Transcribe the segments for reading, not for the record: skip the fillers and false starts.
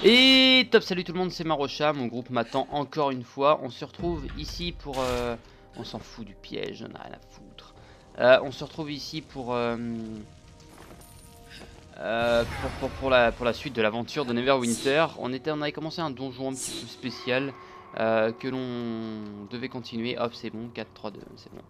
Et top, salut tout le monde, c'est Marocha, mon groupe m'attend encore une fois. On se retrouve ici pour... on s'en fout du piège, on a rien à foutre. On se retrouve ici pour la suite de l'aventure de Neverwinter. On avait commencé un donjon un petit peu spécial que l'on devait continuer. Hop, c'est bon, 4, 3, 2, c'est bon.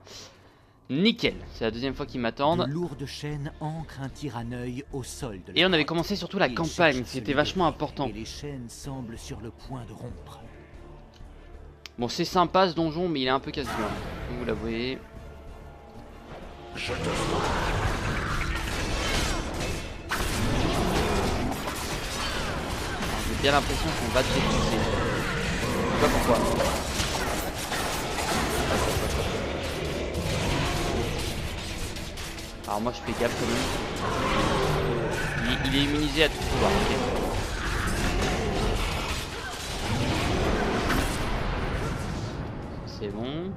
Nickel, c'est la deuxième fois qu'ils m'attendent. De lourdes chaînes ancrent un tyranneuil au sol de la Et on avait grotte. commencé surtout la Il campagne, cherche c'était celui vachement de- important. Et les chaînes semblent sur le point de rompre. Bon, c'est sympa ce donjon, mais il est un peu casse-gueule. Vous l'avouez. Je te vois. J'ai bien l'impression qu'on va te défoncer. Je sais pas pourquoi. Alors moi je fais gaffe quand même. Il est immunisé à tout pouvoir. Okay. C'est bon.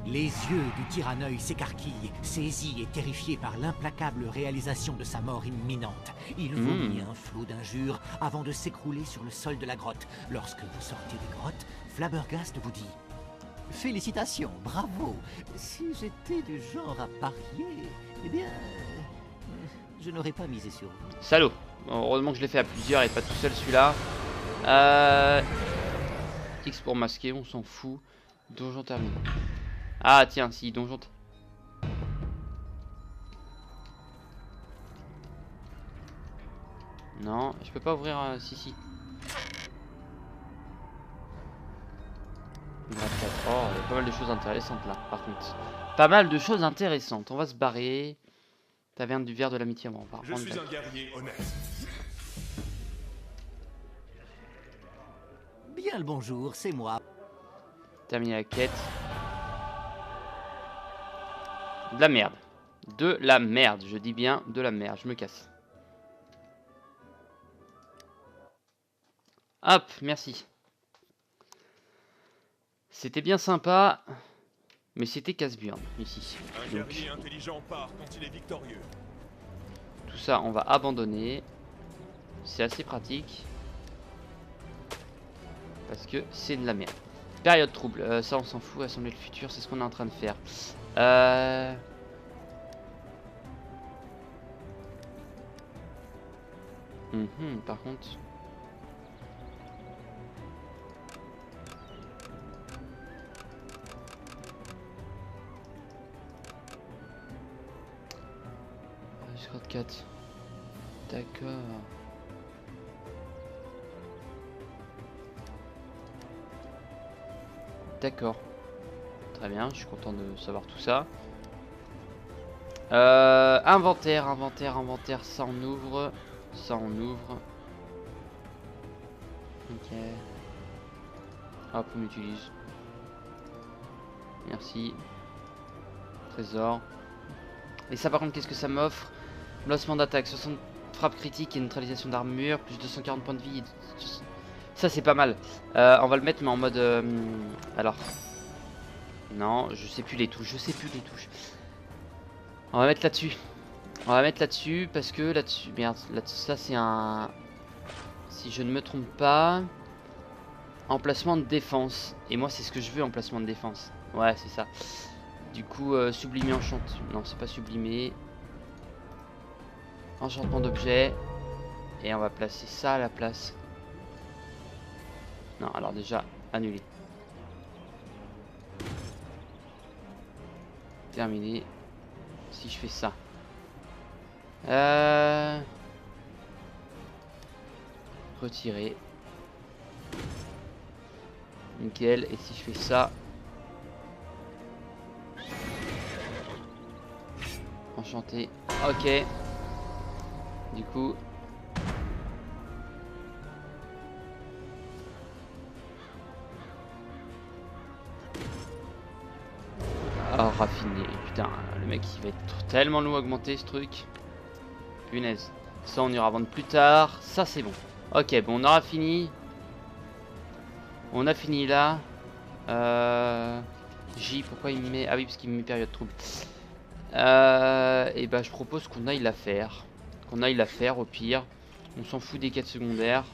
Les yeux du tyranneuil s'écarquillent, saisi et terrifié par l'implacable réalisation de sa mort imminente. Il vomit un flot d'injures avant de s'écrouler sur le sol de la grotte. Lorsque vous sortez des grottes, Flabbergast vous dit « Félicitations, bravo. Si j'étais du genre à parier, eh bien, je n'aurais pas misé sur vous. » Salaud. Bon, heureusement que je l'ai fait à plusieurs et pas tout seul celui-là. X pour masquer, on s'en fout. Donjon terminé. Ah tiens, si, donjon... Non, je peux pas ouvrir... si. Oh, il y a pas mal de choses intéressantes là, par contre. Pas mal de choses intéressantes. On va se barrer. Taverne du verre de l'amitié, on va Je suis un guerrier honnête. Bien le bonjour, c'est moi. Terminer la quête. De la merde. De la merde, je dis bien de la merde. Je me casse. Hop, merci. C'était bien sympa, mais c'était casse-burne ici. Un guerrier intelligent part quand il est victorieux. Tout ça, on va abandonner. C'est assez pratique. Parce que c'est de la merde. Période trouble. Ça, on s'en fout. Assembler le futur, c'est ce qu'on est en train de faire. Par contre... Jusqu'à 4. D'accord. D'accord. Très bien, je suis content de savoir tout ça. Inventaire, ça on ouvre. Ça on ouvre. Ok. Hop, on utilise. Merci. Trésor. Et ça par contre, qu'est-ce que ça m'offre? Lancement d'attaque, 60 frappes critiques et neutralisation d'armure, plus 240 points de vie. Ça c'est pas mal. On va le mettre mais en mode... alors... Non, je sais plus les touches, On va mettre là-dessus. On va mettre là-dessus parce que là-dessus... Merde, ça c'est un... Si je ne me trompe pas... Emplacement de défense. Et moi c'est ce que je veux, emplacement de défense. Ouais, c'est ça. Du coup, sublimer enchantement. Non, c'est pas sublimer. Enchantement d'objet. Et on va placer ça à la place. Non, alors déjà, annuler. Terminé. Si je fais ça. Retirer. Nickel. Et si je fais ça. Enchanté. Ok. Du coup. Oh, raffiné. Putain, le mec il va être tellement long à augmenter ce truc. Punaise. Ça on ira vendre plus tard. Ça c'est bon. Ok, bon on aura fini. On a fini là. J, pourquoi il me met... Ah oui, parce qu'il me met période trouble. Et bah je propose qu'on aille la faire. Qu'on aille la faire au pire. On s'en fout des quêtes secondaires.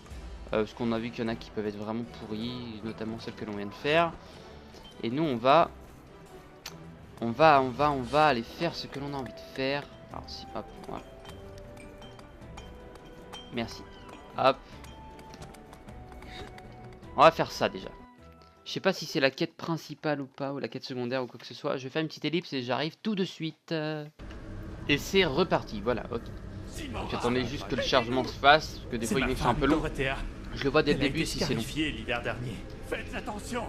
Parce qu'on a vu qu'il y en a qui peuvent être vraiment pourries, notamment celles que l'on vient de faire. Et nous on va aller faire ce que l'on a envie de faire. Alors si, hop, voilà. Merci. Hop. On va faire ça déjà. Je sais pas si c'est la quête principale ou pas, ou la quête secondaire ou quoi que ce soit. Je vais faire une petite ellipse et j'arrive tout de suite. Et c'est reparti, voilà, ok. Donc j'attendais juste que le chargement se fasse, parce que des fois il est un peu long. Je le vois dès le début si c'est long. L'hiver dernier. Faites attention.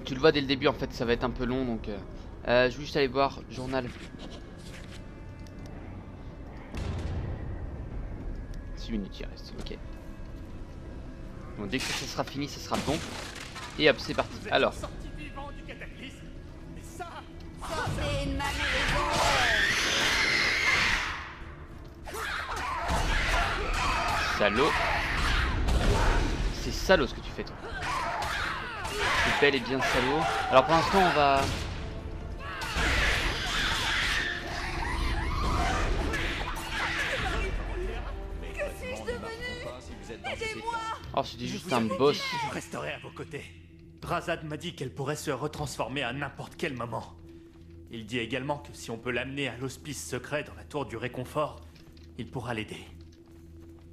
Tu le vois dès le début en fait, ça va être un peu long donc... je vais juste aller voir journal. 6 minutes il reste, ok. Bon, dès que ça sera fini, ça sera bon. Et hop, c'est parti. Alors. Salaud. C'est salaud ce que tu fais toi. C'est bel et bien salaud. Alors pour l'instant on va... Oh c'était juste un boss. Je resterai à vos côtés. Drazad m'a dit qu'elle pourrait se retransformer à n'importe quel moment. Il dit également que si on peut l'amener à l'hospice secret dans la tour du réconfort, il pourra l'aider.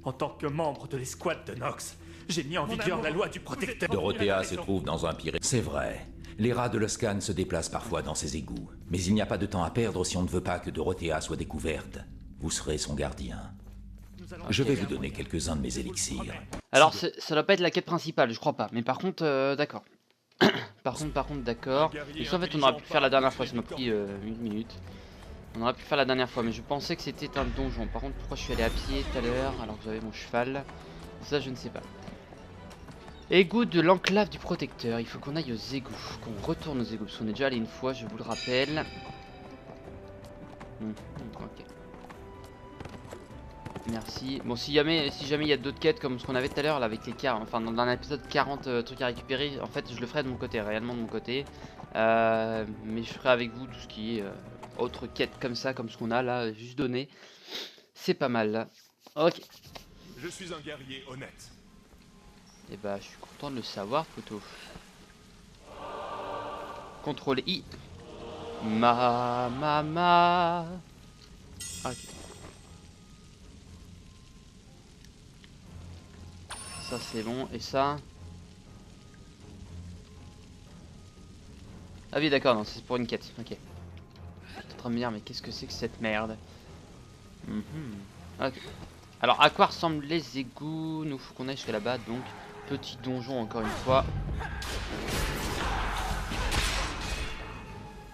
En tant que membre de l'escouade de Nox, j'ai mis en vigueur la loi du protecteur. Dorothea se trouve dans un pire... C'est vrai. Les rats de Luskan se déplacent parfois dans ses égouts. Mais il n'y a pas de temps à perdre si on ne veut pas que Dorothea soit découverte. Vous serez son gardien. Je vais vous donner quelques-uns de mes élixirs. Alors ça doit pas être la quête principale, je crois pas. Mais par contre, d'accord. par contre, d'accord. Et ça en fait on aurait pu faire la dernière fois, ça m'a pris une minute. On aurait pu faire la dernière fois, mais je pensais que c'était un donjon. Par contre, pourquoi je suis allé à pied tout à l'heure alors que j'avais mon cheval? Ça je ne sais pas. Égout de l'enclave du protecteur. Il faut qu'on aille aux égouts, qu'on retourne aux égouts. Parce qu'on est déjà allé une fois, je vous le rappelle. Ok. Merci. Bon, si jamais il y a d'autres quêtes comme ce qu'on avait tout à l'heure, là, avec les 40, enfin dans un épisode 40 trucs à récupérer, en fait, je le ferai de mon côté, réellement de mon côté. Mais je ferai avec vous tout ce qui est autre quête comme ça, comme ce qu'on a là, juste donné. C'est pas mal là. Ok. Je suis un guerrier honnête. Et bah, je suis content de le savoir, photo. Contrôle I. Ma. Ok. Ça c'est bon, et ça? Ah oui d'accord, non c'est pour une quête, ok. J'étais en train de me dire mais qu'est-ce que c'est que cette merde? Ok. Alors à quoi ressemblent les égouts? Nous faut qu'on aille jusqu'à là-bas, donc petit donjon encore une fois.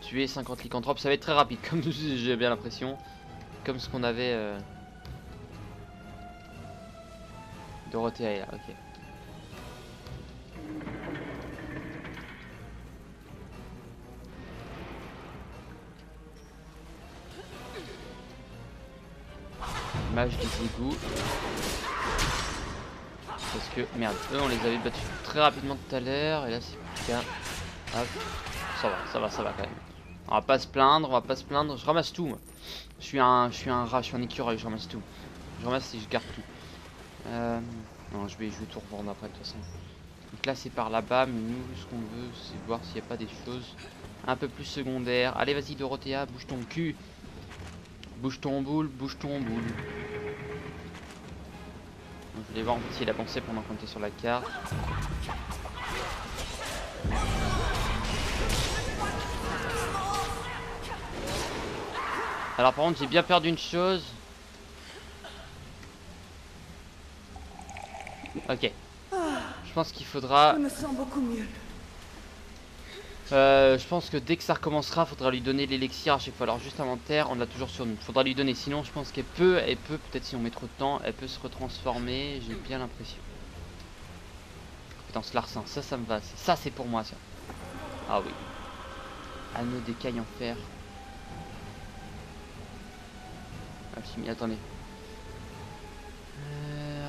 Tuer 50 lycanthropes, ça va être très rapide comme j'ai bien l'impression. Comme ce qu'on avait... Dorothea est là, ok. Mage des égouts. Parce que, merde, eux on les avait battus très rapidement tout à l'heure. Et là c'est plus qu'un... Hop. Ça va quand même. On va pas se plaindre, Je ramasse tout moi. Je suis un rat, je suis un écureuil, je ramasse tout. Je ramasse et je garde tout. Non, je vais tout revendre après de toute façon. Donc là c'est par là-bas, mais nous ce qu'on veut c'est voir s'il n'y a pas des choses un peu plus secondaires. Allez vas-y Dorothea, bouge ton cul. Bouge ton boule. Donc, je vais voir en fait s'il a pensé pendant qu'on était sur la carte. Alors par contre j'ai bien perdu une chose. Ok. Je pense qu'il faudra... Je me sens beaucoup mieux. je pense que dès que ça recommencera, faudra lui donner l'élixir à chaque fois. Alors juste inventaire, on l'a toujours sur nous. Faudra lui donner, sinon je pense qu'elle peut, peut-être si on met trop de temps, elle peut se retransformer. J'ai bien l'impression. Compétence larcin, ça me va. Ça c'est pour moi ça. Ah oui. Anneau d'écaille en fer. Alchimie, attendez.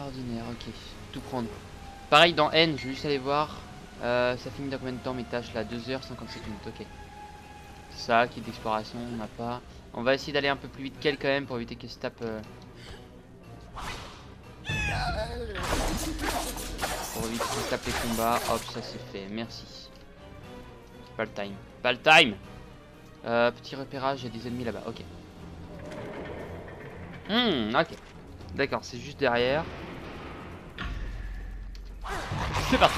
Ordinaire, ok. Tout prendre. Pareil dans N, je vais juste aller voir. Ça finit dans combien de temps mes tâches là? 2h57 minutes, ok. Ça, kit d'exploration, on n'a pas. On va essayer d'aller un peu plus vite qu'elle quand même pour éviter qu'elle se tape. Pour éviter qu'il se tape les combats. Hop, ça c'est fait. Merci. Pas le time. Pas le time. Petit repérage, il y a des ennemis là-bas. Ok. Ok. D'accord, c'est juste derrière. C'est parti.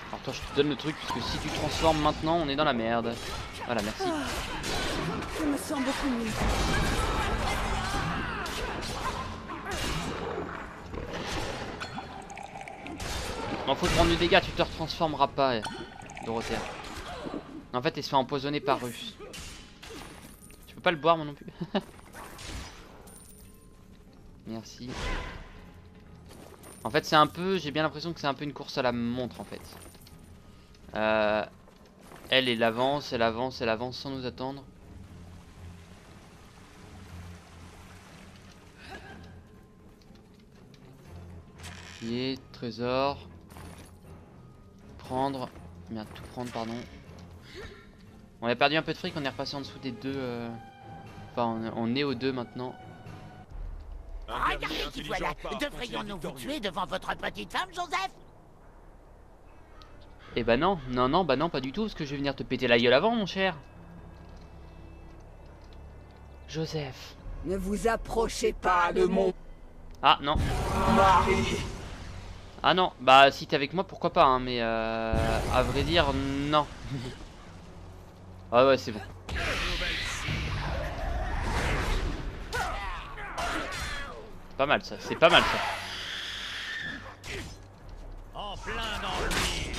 Alors toi je te donne le truc puisque si tu transformes maintenant on est dans la merde. Voilà, merci. Je me sens beaucoup mieux. Non, faut prendre du dégât, tu te retransformeras pas, Dorothea. En fait, il se fait empoisonner par Russe. Tu peux pas le boire, moi non plus. Merci. En fait, c'est un peu... J'ai bien l'impression que c'est un peu une course à la montre, en fait. Elle avance, elle avance, elle avance sans nous attendre. Et trésor. Prendre. Bien, tout prendre, pardon. On a perdu un peu de fric, on est repassé en dessous des deux. Enfin, on est aux deux maintenant. Un guerrier Regardez qui intelligent voilà. part contre les Devrions-nous vous victorieux. tuer devant votre petite femme, Joseph? Eh bah non, bah non, pas du tout, parce que je vais venir te péter la gueule avant, mon cher. Joseph. Ne vous approchez pas de mon Ah non. mari. Ah non, bah si t'es avec moi, pourquoi pas, hein, mais à vrai dire, non. Ah ouais, c'est bon. Pas mal ça, c'est pas mal ça. En plein dans le mille.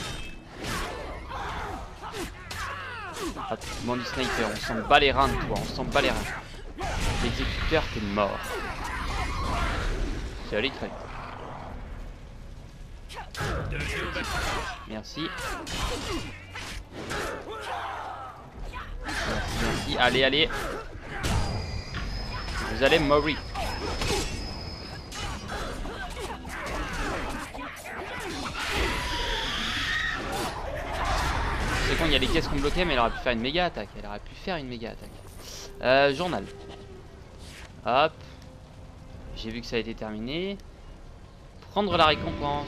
Ah, tu demandes du sniper, on s'en bat les reins de toi, on s'en bat les reins. L'exécuteur, t'es mort. C'est allé très vite. Merci. Merci. Allez, allez. Vous allez mourir. C'est con, il y a les caisses qu'on bloquait, mais elle aurait pu faire une méga attaque. Elle aurait pu faire une méga attaque. Journal. Hop. J'ai vu que ça a été terminé. Prendre la récompense.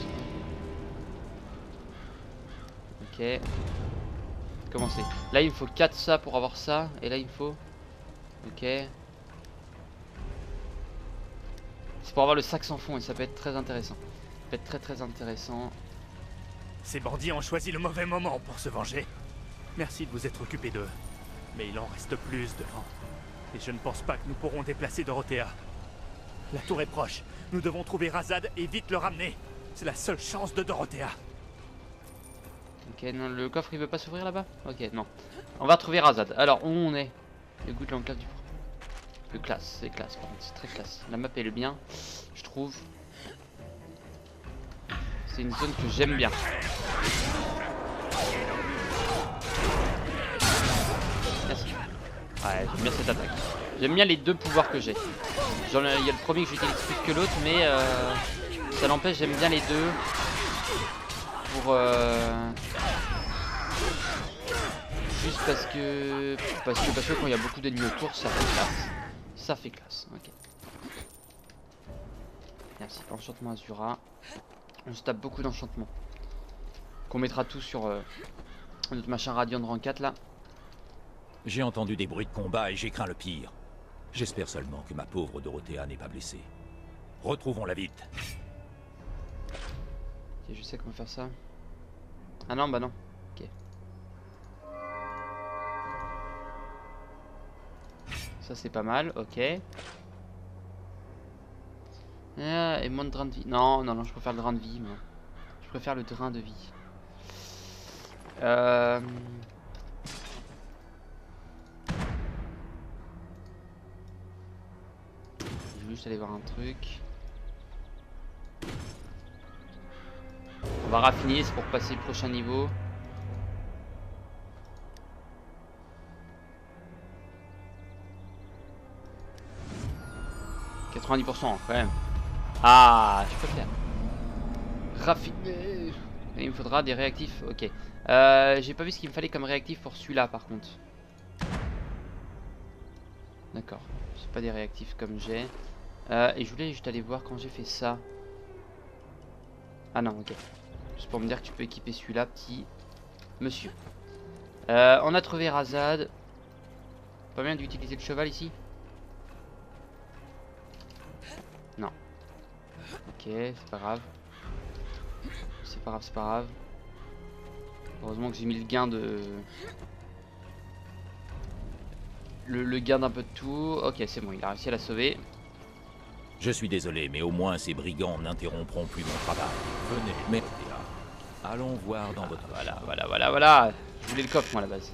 Ok. Commencer. Là il me faut 4 ça pour avoir ça. Et là il me faut... Ok. C'est pour avoir le sac sans fond et ça peut être très intéressant. Ça peut être très intéressant. Ces bandits ont choisi le mauvais moment pour se venger. Merci de vous être occupé d'eux. Mais il en reste plus devant. Et je ne pense pas que nous pourrons déplacer Dorothea. La tour est proche. Nous devons trouver Razad et vite le ramener. C'est la seule chance de Dorothea. Ok, non, le coffre il veut pas s'ouvrir là-bas. Ok, non. On va retrouver Razad. Alors, où on est? Le goût de l'enclave du... Le classe, c'est classe par contre, c'est très classe. La map est le bien, je trouve. C'est une zone que j'aime bien. Merci. Ouais, j'aime bien cette attaque. J'aime bien les deux pouvoirs que j'ai. Il y a le premier que j'utilise plus que l'autre, mais ça n'empêche, j'aime bien les deux. Pour... Juste parce que quand il y a beaucoup d'ennemis autour, ça fait classe. Ça fait classe, ok. Merci, enchantement Azura. On se tape beaucoup d'enchantements. Qu'on mettra tout sur notre machin Radiant de rang 4 là. J'ai entendu des bruits de combat et j'ai craint le pire. J'espère seulement que ma pauvre Dorothea n'est pas blessée. Retrouvons-la vite. Ok, je sais comment faire ça. Ah non, bah non. Ok. Ça c'est pas mal, ok. Ah, et moins de drain de vie. Non, non, non, je préfère le drain de vie, moi. Je préfère le drain de vie. Je vais juste aller voir un truc. On va raffiner, c'est pour passer le prochain niveau. « 90% quand même. Ah, je peux faire. Raffiner. Il me faudra des réactifs. Ok. J'ai pas vu ce qu'il me fallait comme réactif pour celui-là par contre. D'accord. C'est pas des réactifs comme j'ai. Et je voulais juste aller voir quand j'ai fait ça. Ah non, ok. Juste pour me dire que tu peux équiper celui-là, petit monsieur. On a trouvé Razad. Pas bien d'utiliser le cheval ici? Non. Ok, c'est pas grave. C'est pas grave, c'est pas grave. Heureusement que j'ai mis le gain de... Le gain d'un peu de tout. Ok, c'est bon, il a réussi à la sauver. Je suis désolé, mais au moins ces brigands n'interrompront plus mon travail. Venez, mettez-la. Allons voir dans votre chambre. Voilà. Je voulais le coffre, moi, à la base.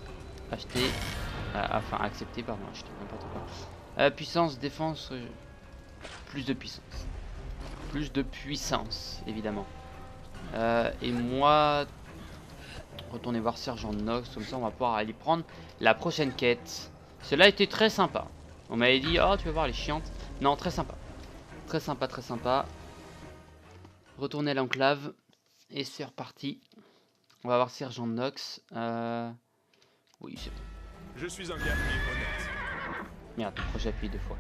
Acheter. Enfin, accepter, pardon, acheter, n'importe quoi. Puissance, défense. Plus de puissance. Plus de puissance, évidemment. Et moi... Retourner voir Sergent Nox, comme ça on va pouvoir aller prendre la prochaine quête. Cela a été très sympa. On m'avait dit, oh tu vas voir, elle est chiante. Non, très sympa. Très sympa, très sympa. Retourner à l'enclave. Et c'est reparti. On va voir Sergent Nox. Oui, c'est bon. Je suis un gars honnête. Merde, j'ai appuyé 2 fois.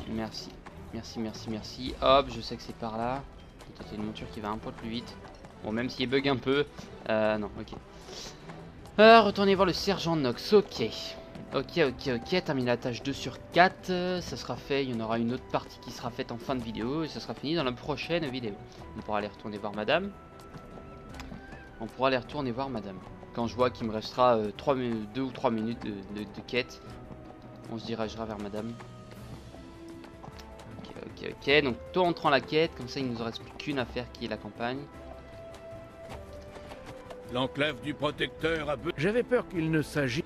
Merci. Merci. Hop, je sais que c'est par là. C'est une monture qui va un poil plus vite. Bon, même s'il bug un peu. Non, ok. Retournez voir le sergent Nox. Ok. Terminer la tâche 2 sur 4. Ça sera fait. Il y en aura une autre partie qui sera faite en fin de vidéo. Et ça sera fini dans la prochaine vidéo. On pourra aller retourner voir madame. Quand je vois qu'il me restera 2 ou 3 minutes de quête, on se dirigera vers madame. Ok. Donc, toi, on prend la quête. Comme ça, il nous en reste plus qu'une à faire qui est la campagne. L'enclave du protecteur a... J'avais peur qu'il ne s'agisse...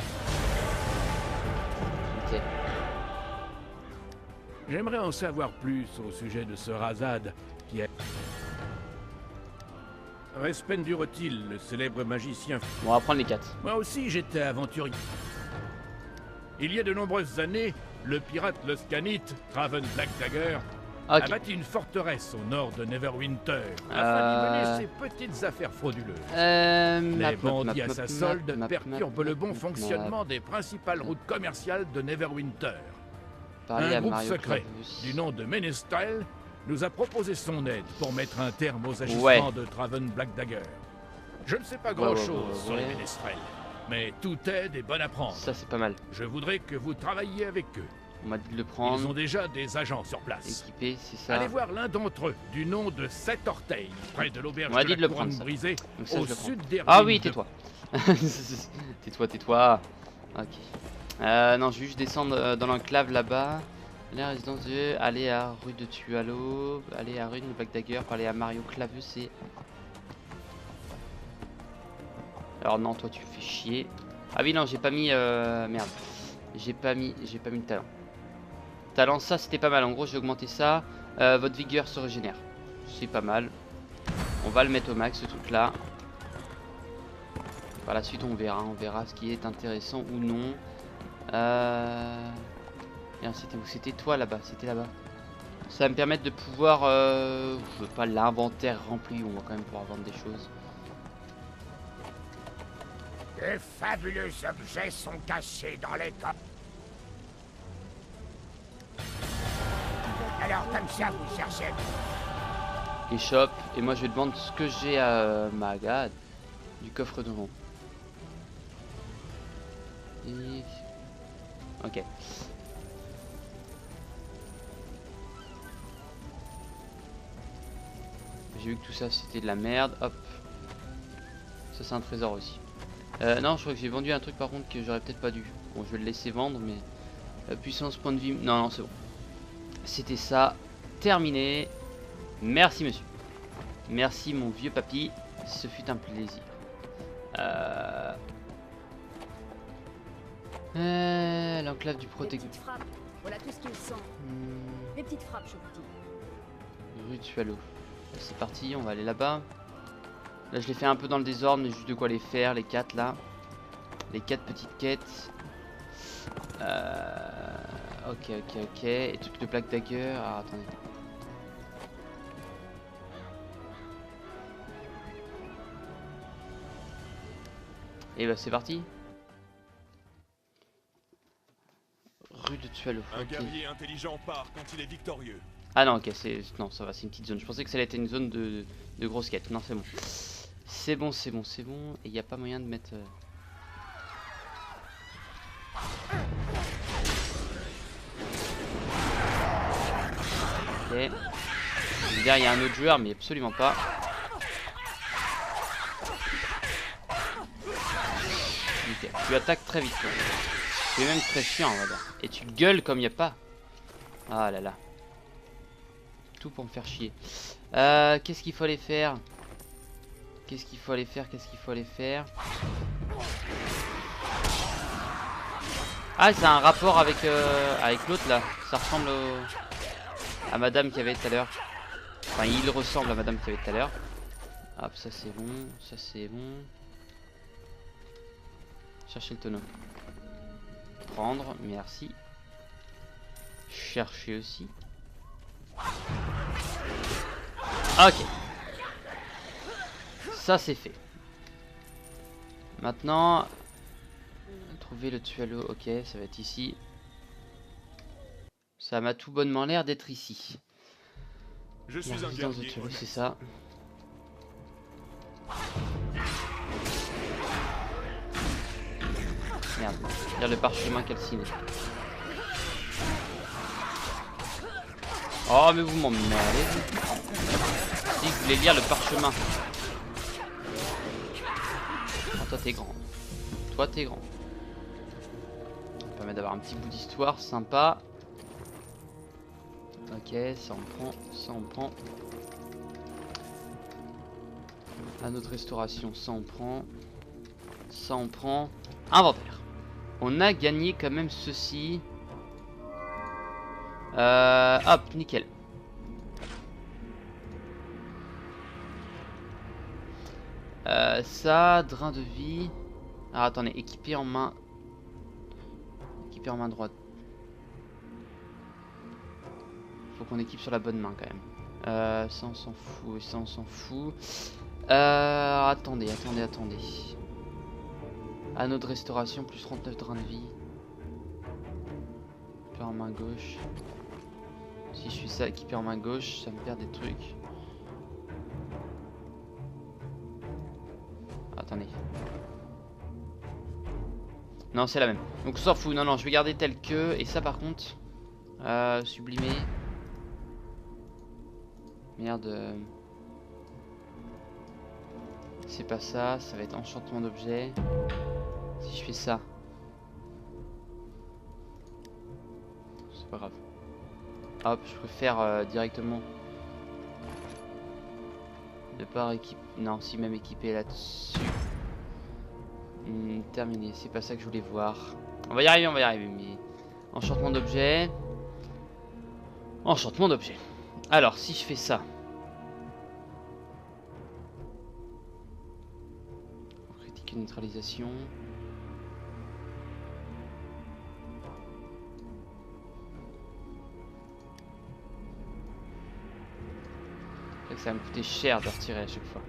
Ok. J'aimerais en savoir plus au sujet de ce Razad qui est... Respendur-t-il, le célèbre magicien... Bon, on va prendre les 4. Moi aussi, j'étais aventurier. Il y a de nombreuses années, le pirate Loskanite, Traven Blackdagger, a bâti une forteresse au nord de Neverwinter, afin d'y mener ses petites affaires frauduleuses. Les bandits à sa solde perturbent le bon fonctionnement des principales routes commerciales de Neverwinter. Un groupe secret du nom de Ménestrel nous a proposé son aide pour mettre un terme aux agissements de Traven Blackdagger. Je ne sais pas grand-chose sur les Ménestrels, mais toute aide est bonne à prendre. Ça, c'est pas mal. Je voudrais que vous travailliez avec eux. On m'a dit de le prendre. Ils ont déjà des agents sur place. Équipé, c'est ça. Allez voir l'un d'entre eux, du nom de Sept Orteils, près de l'auberge On m'a de dit de la le prendre, Couronne ça. brisée, Donc ça, au je le sud prends. des Ah ruines oui, de- tais-toi. Tais-toi. Ok. Non, je vais juste descendre dans l'enclave là-bas. La résidence de... Aller à rue de Tualo. Aller à rue de Blackdagger. Parler à Mario Claveux, c'est... Alors non, toi tu me fais chier. Ah oui, non, j'ai pas mis... Merde. J'ai pas mis le talent. Talent, ça c'était pas mal. En gros, j'ai augmenté ça. Votre vigueur se régénère. C'est pas mal. On va le mettre au max, ce truc là. Par la suite, on verra ce qui est intéressant ou non. C'était où? C'était toi là-bas. C'était là-bas. Ça va me permettre de pouvoir... je veux pas l'inventaire rempli. On va quand même pouvoir vendre des choses. De fabuleux objets sont cachés dans les coffres. Alors comme ça, vous cherchez... Échoppe. Et moi, je vais te vendre ce que j'ai à Magad. Du coffre de rang. Et... Ok. J'ai vu que tout ça c'était de la merde. Hop. Ça c'est un trésor aussi. Non, je crois que j'ai vendu un truc par contre que j'aurais peut-être pas dû. Bon, je vais le laisser vendre, mais puissance, point de vie. Non, c'est bon. C'était ça. Terminé. Merci monsieur. Merci mon vieux papy. Ce fut un plaisir. L'enclave du Des protecteur. petites frappes. Voilà tout ce qu'il sent. Des petites frappes, je vous dis. Rue de Tualo. C'est parti, on va aller là-bas. Là, je l'ai fait un peu dans le désordre, mais juste de quoi les faire, les 4 là. Les 4 petites quêtes. Ok. Et truc de Black Dagger. Ah, attendez. Et bah, c'est parti. Rue de Tualo. Un Ok. guerrier intelligent part quand il est victorieux. Ah non, ok, non, ça va, c'est une petite zone. Je pensais que ça allait être une zone de grosses quêtes. Non, c'est bon. C'est bon, c'est bon, c'est bon. Et il n'y a pas moyen de mettre... Ok. Derrière, il y a un autre joueur, mais absolument pas. Ok, tu attaques très vite. Toi. Tu es même très chiant, on va dire. Et tu gueules comme il n'y a pas. Ah là là. Tout pour me faire chier. Qu'est-ce qu'il faut aller faire? Qu'est-ce qu'il faut aller faire? Qu'est-ce qu'il faut aller faire? Ah, c'est un rapport avec l'autre là. Ça ressemble à madame qui avait tout à l'heure. Enfin, il ressemble à madame qui avait tout à l'heure. Hop, ça c'est bon. Ça c'est bon. Chercher le tonneau. Prendre, merci. Chercher aussi. Ok. Ça c'est fait. Maintenant, trouver le tualo. Ok, ça va être ici. Ça m'a tout bonnement l'air d'être ici. Je suis La un résidence de guerrier tualo, honnête. c'est ça. Merde, lire le parchemin calciné. Oh mais vous m'emmerdez. Si vous voulez lire le parchemin. Oh, toi t'es grand. Toi t'es grand. Ça permet d'avoir un petit bout d'histoire sympa. Ok, ça en prend, ça en prend. À notre restauration, ça en prend. Ça en prend. Inventaire. On a gagné quand même ceci. Hop, nickel. Ça, drain de vie. Ah, attendez, équipé en main. Équipé en main droite. Faut qu'on équipe sur la bonne main quand même. Ça on s'en fout, ça on s'en fout. Attendez. Anneau de restauration, plus 39 drains de vie. Équipé en main gauche. Si je fais ça équipé en main gauche, ça me perd des trucs. Attendez. Non, c'est la même. Donc on s'en fout. Non, je vais garder tel que. Et ça par contre, sublimer. Merde. C'est pas ça. Ça va être enchantement d'objet. Si je fais ça. C'est pas grave. Hop, je préfère directement ne pas équiper. Non, si même équipé là-dessus. Terminé, c'est pas ça que je voulais voir. On va y arriver, mais enchantement d'objet. Enchantement d'objet. Alors, si je fais ça. Critique et neutralisation. Ça va me coûter cher de retirer à chaque fois.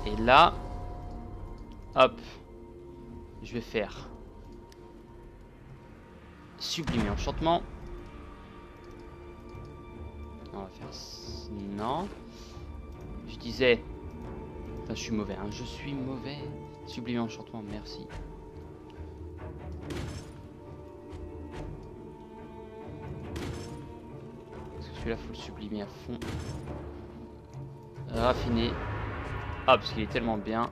Et là, hop, je vais faire sublimer enchantement. On va faire non. Je disais, enfin, je suis mauvais. Hein. Je suis mauvais. Sublimer enchantement, merci. Celui-là faut le sublimer à fond. Raffiner. Ah, parce qu'il est tellement bien.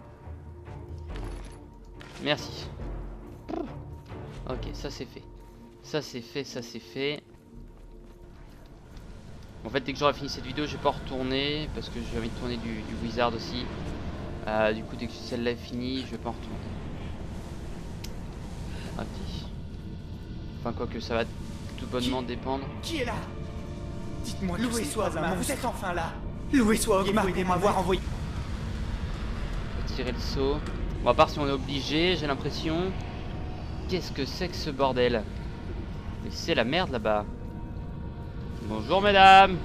Merci. Ok, ça c'est fait. Ça c'est fait, ça c'est fait. En fait, dès que j'aurai fini cette vidéo, je vais pas retourner. Parce que j'ai envie de tourner du Wizard aussi. Du coup, dès que celle-là est finie, je vais pas en retourner. Ok. Enfin, quoi que ça va tout bonnement dépendre. Qui est là? Dites-moi, loué soit maman, vous êtes enfin là. Loué soit Ogmar pour m'avoir envoyé. Retirer le seau. Bon, à part si on est obligé, j'ai l'impression. Qu'est-ce que c'est que ce bordel? Mais c'est la merde là-bas. Bonjour mesdames.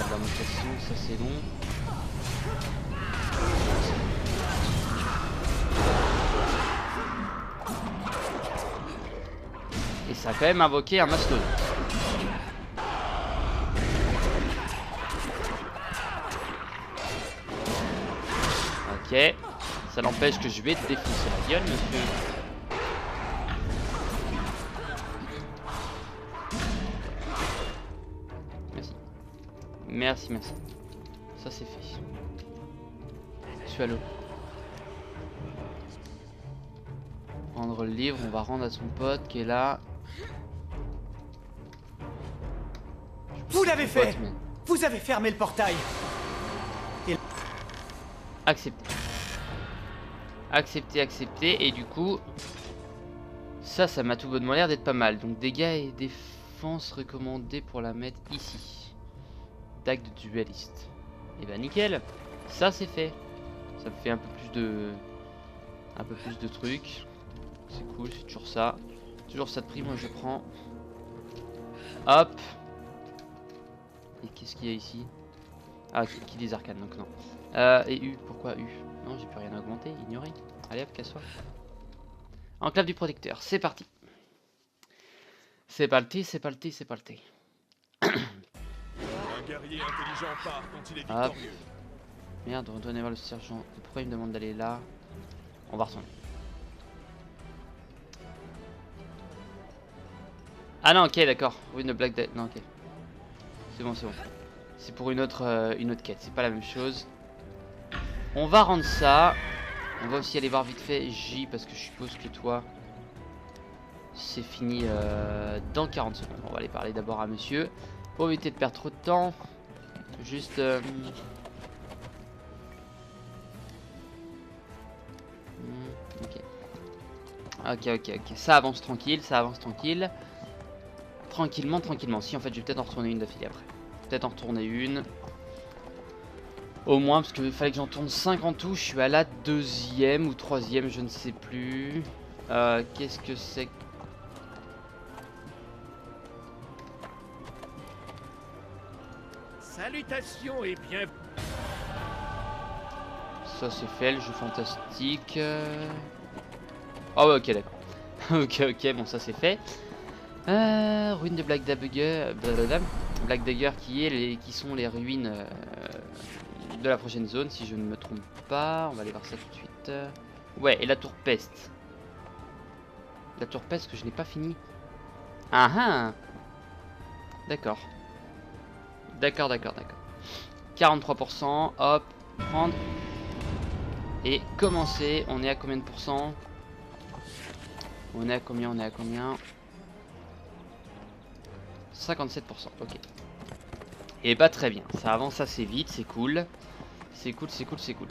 salle d'imbrication, ça c'est long. Et ça a quand même invoqué un mastodon. Ok. Ça n'empêche que je vais te défoncer la gueule, monsieur. Merci. Merci, merci. Ça c'est fait. Je suis à l'eau. Prendre le livre, on va rendre à son pote qui est là. Vous l'avez fait! Vous avez fermé le portail! Et... Accepté. Accepté, accepté. Et du coup, ça m'a tout bonnement l'air d'être pas mal. Donc dégâts et défense recommandés pour la mettre ici. Dague de dualiste. Et bah nickel. Ça c'est fait. Ça me fait un peu plus de trucs. C'est cool, c'est toujours ça. Toujours ça de prix, moi je prends. Hop. Et qu'est-ce qu'il y a ici? Ah, qui des arcanes, donc non. Et U, pourquoi U? Non, j'ai plus rien à augmenter, ignorer. Allez hop, casse-toi. Enclave du protecteur, c'est parti. C'est parti, c'est parti, c'est parti. Un guerrier intelligent part quand il est victorieux. Merde, on doit aller voir le sergent. Pourquoi il me demande d'aller là? On va retourner. Ah non, ok, d'accord. Oui, une blague. Non, ok. C'est bon, c'est bon. C'est pour une autre quête. C'est pas la même chose. On va rendre ça. On va aussi aller voir vite fait J parce que je suppose que toi, c'est fini dans 40 secondes. On va aller parler d'abord à monsieur pour éviter de perdre trop de temps. Juste. Ok. Ça avance tranquille, ça avance tranquille. Tranquillement, tranquillement. Si, en fait, je vais peut-être en retourner une d'affilée après. Peut-être en retourner une. Au moins, parce qu'il fallait que j'en tourne 5 en tout. Je suis à la 2e ou 3e, je ne sais plus. Qu'est-ce que c'est? Salutations et bienvenue. Ça, c'est fait, le jeu fantastique. Ah ouais, ok, d'accord. ok, bon, ça c'est fait. Ruine de Black Dagger. Black Dagger qui sont les ruines de la prochaine zone, si je ne me trompe pas. On va aller voir ça tout de suite. Ouais, et la tour peste. La tour peste que je n'ai pas fini. Ah ah. D'accord. D'accord. 43%. Hop. Prendre. Et commencer. On est à combien de pourcents? On est à combien? 57%. Ok. Et bah très bien. Ça avance assez vite. C'est cool. C'est cool.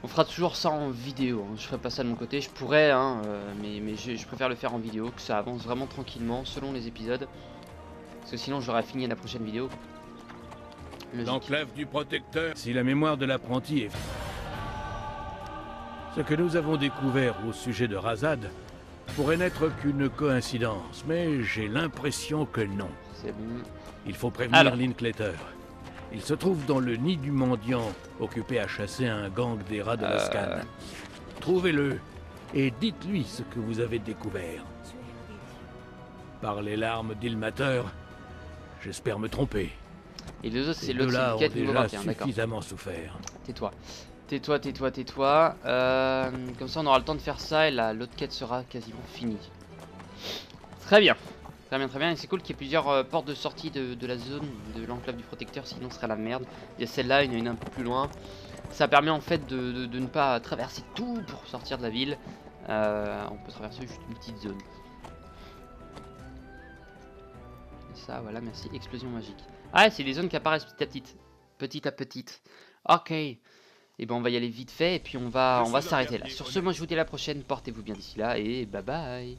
On fera toujours ça en vidéo. Hein. Je ferai pas ça de mon côté. Je pourrais, hein, mais je préfère le faire en vidéo. Que ça avance vraiment tranquillement selon les épisodes. Parce que sinon j'aurais fini la prochaine vidéo. L'enclave du protecteur. Si la mémoire de l'apprenti est... Ce que nous avons découvert au sujet de Razad pourrait n'être qu'une coïncidence, mais j'ai l'impression que non. C'est bon. Il faut prévenir Linklater. Il se trouve dans le nid du mendiant, occupé à chasser un gang des rats de Loscan. Trouvez-le et dites-lui ce que vous avez découvert. Par les larmes d'Ilmater, j'espère me tromper. Et les autres, c'est le là ont déjà suffisamment souffert. Tais-toi. Comme ça, on aura le temps de faire ça et l'autre quête sera quasiment finie. Très bien. Et c'est cool qu'il y ait plusieurs portes de sortie de la zone de l'enclave du protecteur, sinon ce serait la merde. Il y a celle-là, il y en a une un peu plus loin. Ça permet en fait de ne pas traverser tout pour sortir de la ville. On peut traverser juste une petite zone. Et ça, voilà, merci. Explosion magique. Ah, c'est des zones qui apparaissent petit à petit. Ok. Et ben on va y aller vite fait et puis on va s'arrêter là. Sur ce, moi je vous dis à la prochaine. Portez-vous bien d'ici là et bye bye.